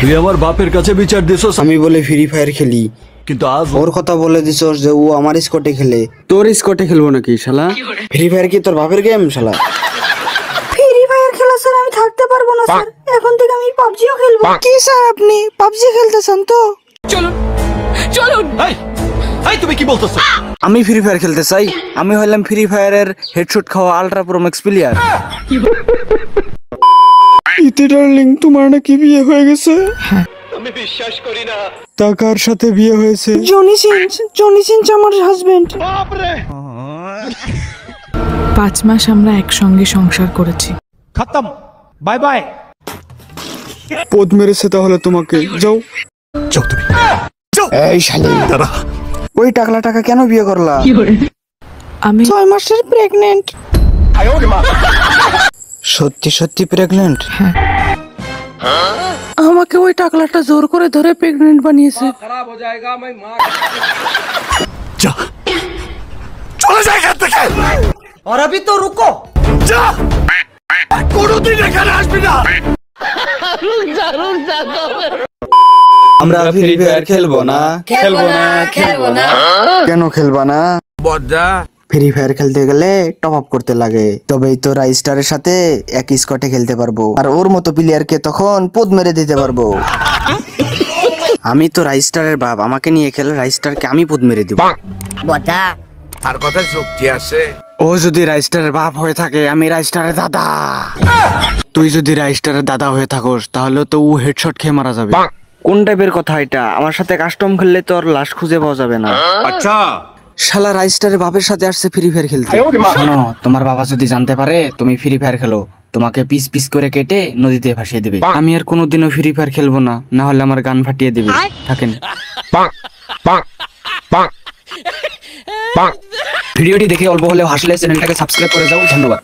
তুই আমার বাপের কাছে বিচার দিছস, আমি বলে ফ্রি ফায়ার খেলি, কিন্তু আজ ওর কথা বলে দিছস যে ও আমার স্কটে খেলে। তোর স্কটে খেলবো নাকি শালা? ফ্রি ফায়ার কি তোর বাপের গেম শালা? ফ্রি ফায়ার খেলা স্যার আমি থাকতে পারবো না স্যার, এখন থেকে আমি পাবজিও খেলবো। কি স্যার আপনি পাবজি খেলতেছেন তো? এই তুমি কি বলতেছ? আমি ফ্রি ফায়ার খেলতে চাই। আমি হইলাম ফ্রি ফায়ারের হেডশট খাওয়া আলট্রা প্রো ম্যাক্স প্লেয়ার। ইতি ডার্লিং, তোমার নাকি বিয়ে হয়ে গেছে? আমি বিশ্বাস করি না। তা কার সাথে বিয়ে হয়েছে? জনি সিনস আমার হাজবেন্ড। 5 মাস আমরা একসঙ্গে সংসার করেছি। খতম, বাই বাই। পদ মেরেছে তাহলে তোমাকে। যাও যাও তুমি। এই শালি, ওই টাকলা টাকা কেন বিয়ে করলা? আমি 6 মাসের প্রেগনেন্ট। সত্যি সত্যি প্রেগনেন্ট? আমাকে ওই টাকলাটা জোর করে ধরে প্রেগনেন্ট বানিয়েছে। যা, চলে যা এখান থেকে। और अभी तो रुको। যা, কোনোদিন এখানে আসবি না। আমরা ফ্রি ফায়ার খেলবো না। কেন খেলবা না? ফ্রি ফায়ার খেলতে গেলে টপ আপ করতে লাগে, তবেই তো রাইস্টারের সাথে এক স্কটে খেলতে পারবো, আর ওর মতো প্লেয়ারকে তখন পদ মেরে দিতে পারবো। আমি তো রাইস্টারের বাপ, আমাকে নিয়ে খেলে রাইস্টারকে আমি পদ মেরে দিব। আর কথা শক্তি আছে। ও যদি রাইস্টারের বাপ হয়ে থাকে, আমি রাইস্টারের দাদা। তুই যদি রাইস্টারের দাদা হয়ে থাকোস, তাহলে তো ও হেডশট খেয়ে মারা যাবে। কোন টাইপের কথা এটা? আমার সাথে কাস্টম খেললে তো আর লাশ খুঁজে পাওয়া যাবে না। আচ্ছা, শালা রাইস্টারের বাপের সাথে আসছে ফ্রি ফায়ার খেলতে। শোনো, তোমার বাবা যদি জানতে পারে তুমি ফ্রি ফায়ার খেলো, তোমাকে পিস পিস করে কেটে নদীতে ভাসিয়ে দেবে। আমি আর কোনোদিনও ফ্রি ফায়ার খেলবো না, না হলে আমার গান ফাটিয়ে দেবে। থাকেন। ভিডিওটি দেখে অল্প হলেও হাসলে চ্যানেলটাকে সাবস্ক্রাইব করে যাও। ধন্যবাদ।